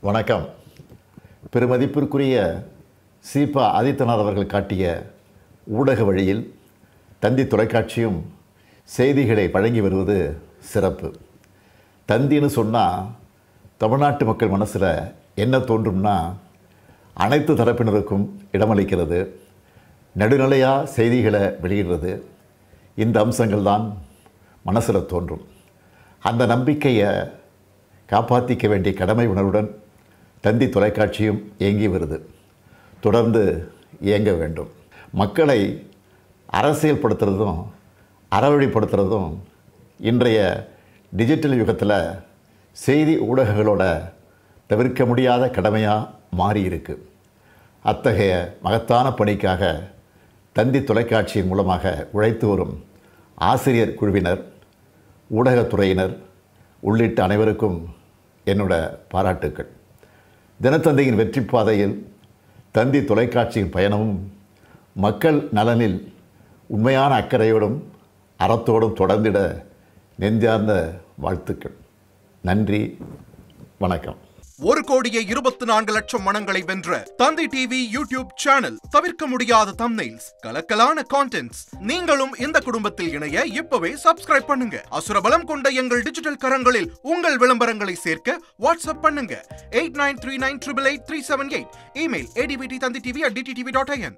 வணக்கம். பெருமதிப்பிற்குரிய சீபா ஆதித்தனார் அவர்கள் காட்டிய ஊடக வழியில் தந்தி தொலைக்காட்சியும் செய்திகளை வழங்கி வருவது சிறப்பு. தந்தின்னு சொன்னால் தமிழ்நாட்டு மக்கள் மனசில் என்ன தோன்றும்னா, அனைத்து தரப்பினருக்கும் இடமளிக்கிறது, நடுநிலையாக செய்திகளை வெளியிடுறது, இந்த அம்சங்கள் தான் மனசில் தோன்றும். அந்த நம்பிக்கையை காப்பாற்றிக்க வேண்டிய கடமை உணர்வுடன் தந்தி தொலைக்காட்சியும் இயங்கி வருது. தொடர்ந்து இயங்க வேண்டும். மக்களை அரசியல் படுத்துறதும் அறவழிப்படுத்துறதும் இன்றைய டிஜிட்டல் யுகத்தில் செய்தி ஊடகங்களோட தவிர்க்க முடியாத கடமையாக மாறியிருக்கு. அத்தகைய மகத்தான பணிக்காக தந்தி தொலைக்காட்சியின் மூலமாக உழைத்து வரும் ஆசிரியர் குழுவினர், ஊடகத்துறையினர் உள்ளிட்ட அனைவருக்கும் என்னோட பாராட்டுக்கள். தினத்தந்தியின் வெற்றி பாதையில் தந்தி தொலைக்காட்சியின் பயணமும் மக்கள் நலனில் உண்மையான அக்கறையோடும் அறத்தோடும் தொடர்ந்திட நெஞ்சார்ந்த வாழ்த்துக்கள். நன்றி, வணக்கம். 1,24,00,000 மனங்களை வென்ற தந்தி டிவி யூடியூப் சேனல். தவிர்க்க முடியாத தம்ப்நெயில்ஸ், கலக்கலான கான்டென்ட்ஸ். நீங்களும் இந்த குடும்பத்தில் இணைய இப்பவே சப்ஸ்கிரைப் பண்ணுங்க. அசுரபலம் கொண்ட எங்கள் டிஜிட்டல் கரங்களில் உங்கள் விளம்பரங்களை சேர்க்க வாட்ஸ்அப் பண்ணுங்க. 8939888378. Email advtthanditv@dttv.in.